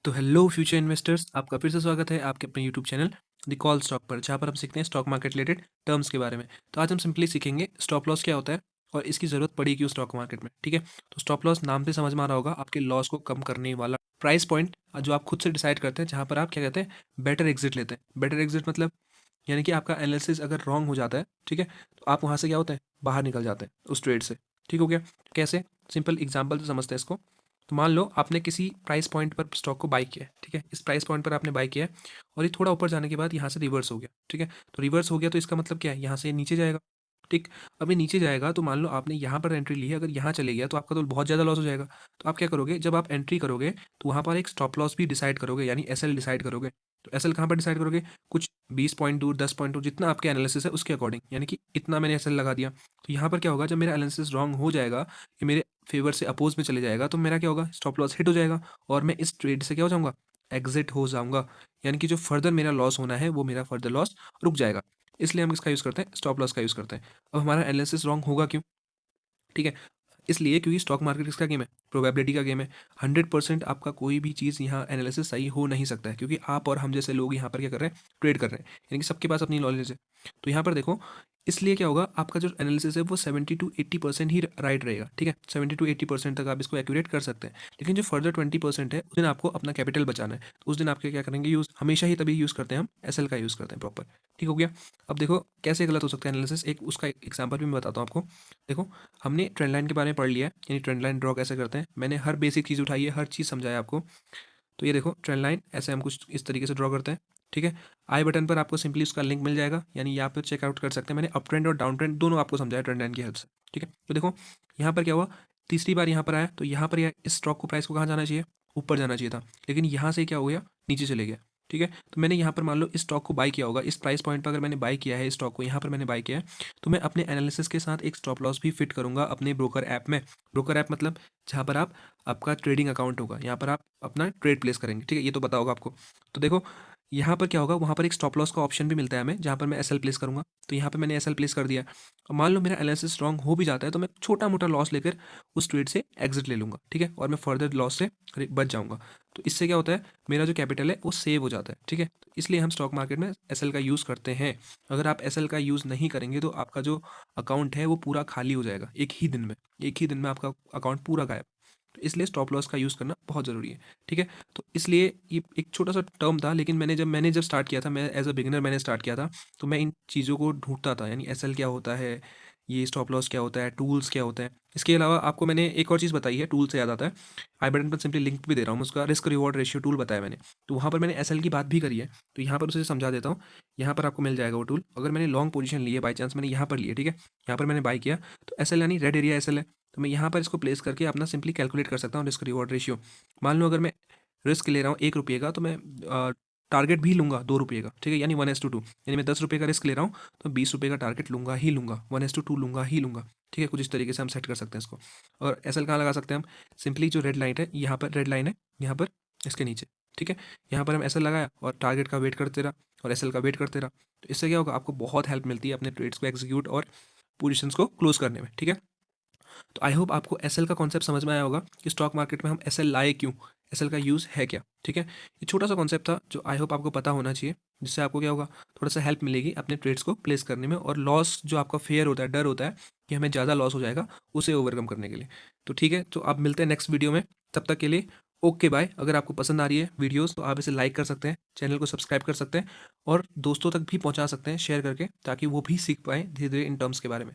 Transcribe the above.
तो hello future investors, आपका फिर से स्वागत है आपके अपने YouTube channel the call stock पर, जहाँ पर हम सीखते हैं स्टॉक मार्केट रिलेटेड टर्म्स के बारे में। तो आज हम सिंपली सीखेंगे स्टॉप लॉस क्या होता है और इसकी ज़रूरत पड़ी क्यों स्टॉक मार्केट में। ठीक है, तो स्टॉप लॉस नाम से समझ में आ रहा होगा, आपके लॉस को कम करने वाला प्राइस पॉइंट जो आप खुद से डिसाइड करते हैं, जहाँ पर आप क्या कहते हैं बेटर एग्जिट लेते हैं। बेटर एग्जिट मतलब यानी कि आपका एनालिसिस अगर रॉन्ग हो जाता है, ठीक है, तो आप वहाँ से क्या होते हैं बाहर निकल जाते हैं उस ट्रेड से। ठीक हो गया? कैसे? सिंपल एग्जांपल से समझते हैं इसको। तो मान लो आपने किसी प्राइस पॉइंट पर स्टॉक को बाई किया है, ठीक है, इस प्राइस पॉइंट पर आपने बाई किया है और ये थोड़ा ऊपर जाने के बाद यहाँ से रिवर्स हो गया। ठीक है, तो रिवर्स हो गया तो इसका मतलब क्या है, यहाँ से ये नीचे जाएगा। ठीक, अब ये नीचे जाएगा तो मान लो आपने यहाँ पर एंट्री ली है, अगर यहाँ चले गया तो आपका तो बहुत ज़्यादा लॉस हो जाएगा। तो आप क्या करोगे, जब आप एंट्री करोगे तो वहाँ पर एक स्टॉप लॉस भी डिसाइड करोगे, यानी एसएल डिसाइड करोगे। तो एसएल कहाँ पर डिसाइड करोगे, कुछ 20 पॉइंट दूर, 10 पॉइंट दूर, जितना आपके एनालिसिस है उसके अकॉर्डिंग, यानी कि इतना मैंने एसएल लगा दिया। तो यहाँ पर क्या होगा, जब मेरा एनालिसिस रॉन्ग हो जाएगा, ये मेरे फेवर से अपोज में चले जाएगा, तो मेरा क्या होगा, स्टॉप लॉस हिट हो जाएगा और मैं इस ट्रेड से क्या हो जाऊंगा, एग्जिट हो जाऊंगा। यानी कि जो फर्दर मेरा लॉस होना है वो मेरा फर्दर लॉस रुक जाएगा। इसलिए हम किसका यूज़ करते हैं, स्टॉप लॉस का यूज़ करते हैं। अब हमारा एनालिसिस रॉन्ग होगा क्यों? ठीक है, इसलिए क्योंकि स्टॉक मार्केट किसका गेम है, प्रोबेबिलिटी का गेम है। 100% आपका कोई भी चीज़ यहाँ एनालिसिस सही हो नहीं सकता है, क्योंकि आप और हम जैसे लोग यहाँ पर क्या कर रहे हैं, ट्रेड कर रहे हैं, यानी कि सबके पास अपनी नॉलेज है। तो यहाँ पर देखो, इसलिए क्या होगा, आपका जो एनालिसिस है वो 70 to 80% ही राइट रहेगा। ठीक है, 70 to 80% तक आप इसको एक्यूरेट कर सकते हैं, लेकिन जो फर्दर 20% है उस दिन आपको अपना कैपिटल बचाना है। तो उस दिन आपके क्या करेंगे यूज़, हमेशा ही तभी यूज़ करते हैं हम एसएल का यूज़ करते हैं प्रॉपर। ठीक हो गया? अब देखो कैसे गलत हो सकता है एनालिसिस, एक उसका एग्जाम्पल भी मैं बताता हूँ आपको। देखो, हमने ट्रेंड लाइन के बारे में पढ़ लिया है, यानी ट्रेंड लाइन ड्रॉ कैसे करते हैं, मैंने हर बेसिक चीज़ उठाई है, हर चीज़ समझाया आपको। तो ये देखो ट्रेंड लाइन ऐसे हम कुछ इस तरीके से ड्रॉ करते हैं। ठीक है, आई बटन पर आपको सिंपली उसका लिंक मिल जाएगा, यानी यहाँ पर चेकआउट कर सकते हैं। मैंने अप ट्रेंड और डाउन ट्रेंड दोनों आपको समझाया ट्रेंड लाइन की हेल्प से। ठीक है, तो देखो यहाँ पर क्या हुआ, तीसरी बार यहाँ पर आया तो यहाँ पर इस स्टॉक को प्राइस को कहाँ जाना चाहिए, ऊपर जाना चाहिए था, लेकिन यहाँ से क्या हो गया, नीचे चले गया। ठीक है, तो मैंने यहाँ पर मान लो इस स्टॉक को बाई किया होगा, इस प्राइस पॉइंट पर अगर मैंने बाई किया है इस स्टॉक को, यहाँ पर मैंने बाई किया है, तो मैं अपने एनालिसिस के साथ एक स्टॉप लॉस भी फिट करूंगा अपने ब्रोकर ऐप में। ब्रोकर ऐप मतलब जहाँ पर आप आपका ट्रेडिंग अकाउंट होगा, यहाँ पर आप अपना ट्रेड प्लेस करेंगे। ठीक है, ये तो पता होगा आपको। तो देखो यहाँ पर क्या होगा, वहाँ पर एक स्टॉप लॉस का ऑप्शन भी मिलता है हमें, जहाँ पर मैं एसएल प्लेस करूँगा। तो यहाँ पर मैंने एसएल प्लेस कर दिया। और मान लो मेरा एनालिसिस रॉन्ग हो भी जाता है, तो मैं छोटा मोटा लॉस लेकर उस ट्रेड से एग्जिट ले लूँगा। ठीक है, और मैं फर्दर लॉस से बच जाऊँगा। तो इससे क्या होता है, मेरा जो कैपिटल है वो सेव हो जाता है। ठीक है, तो इसलिए हम स्टॉक मार्केट में एसएल का यूज़ करते हैं। अगर आप एसएल का यूज़ नहीं करेंगे तो आपका जो अकाउंट है वो पूरा खाली हो जाएगा एक ही दिन में। एक ही दिन में आपका अकाउंट पूरा गायब। तो इसलिए स्टॉप लॉस का यूज़ करना बहुत ज़रूरी है। ठीक है, तो इसलिए ये एक छोटा सा टर्म था, लेकिन मैंने जब स्टार्ट किया था, मैं एज अ बिगिनर मैंने स्टार्ट किया था, तो मैं इन चीज़ों को ढूंढता था, यानी एसएल क्या होता है, ये स्टॉप लॉस क्या होता है, टूल्स क्या होते हैं। इसके अलावा आपको मैंने एक और चीज़ बताई है, टूल से याद आता है, आई बटन पर सिंपली लिंक भी दे रहा हूँ, उसका रिस्क रिवॉर्ड रेशियो टूल बताया मैंने। तो वहाँ पर मैंने एसएल की बात भी करी है, तो यहाँ पर उसे समझा देता हूँ। यहाँ पर आपको मिल जाएगा वो टूल। अगर मैंने लॉन्ग पोजीशन ली है, बाई चांस मैंने यहाँ पर ली है, ठीक है, यहाँ पर मैंने बाई किया, तो एसएल यानी रेड एरिया एसएल है, तो मैं यहाँ पर इसको प्लेस करके अपना सिंपली कैलकुलेट कर सकता हूँ रिस्क रिवॉर्ड रेशियो। मान लो अगर मैं रिस्क ले रहा हूँ 1 रुपये का, तो मैं टारगेट भी लूँगा 2 रुपये का। ठीक है, यानी 1:2, यानी मैं 10 रुपये का रिस्क ले रहा हूँ तो 20 रुपये का टारगेट लूँगा ही लूँगा, 1:2 लूँगा ही लूँगा। ठीक है, कुछ इस तरीके से हम सेट कर सकते हैं इसको। और एसएल कहाँ लगा सकते हैं हम, सिंपली जो रेड लाइन है, यहाँ पर रेड लाइन है, यहाँ पर इसके नीचे। ठीक है, यहाँ पर हम एसएल लगाया और टारगेट का वेट करते रहा और एसएल का वेट करते रहा। तो इससे क्या होगा, आपको बहुत हेल्प मिलती है अपने ट्रेड्स को एग्जीक्यूट और पोजिशंस को क्लोज करने में। ठीक है, तो आई होप आपको एसएल का कॉन्सेप्ट समझ में आया होगा कि स्टॉक मार्केट में हम एसएल लाए क्यों, एसएल का यूज़ है क्या। ठीक है, ये छोटा सा कॉन्सेप्ट था जो आई होप आपको पता होना चाहिए, जिससे आपको क्या होगा, थोड़ा सा हेल्प मिलेगी अपने ट्रेड्स को प्लेस करने में, और लॉस जो आपका फेयर होता है, डर होता है कि हमें ज़्यादा लॉस हो जाएगा, उसे ओवरकम करने के लिए। तो ठीक है, तो आप मिलते हैं नेक्स्ट वीडियो में, तब तक के लिए ओके बाय। अगर आपको पसंद आ रही है वीडियोस तो आप इसे लाइक कर सकते हैं, चैनल को सब्सक्राइब कर सकते हैं और दोस्तों तक भी पहुंचा सकते हैं शेयर करके, ताकि वो भी सीख पाएँ धीरे धीरे इन टर्म्स के बारे में।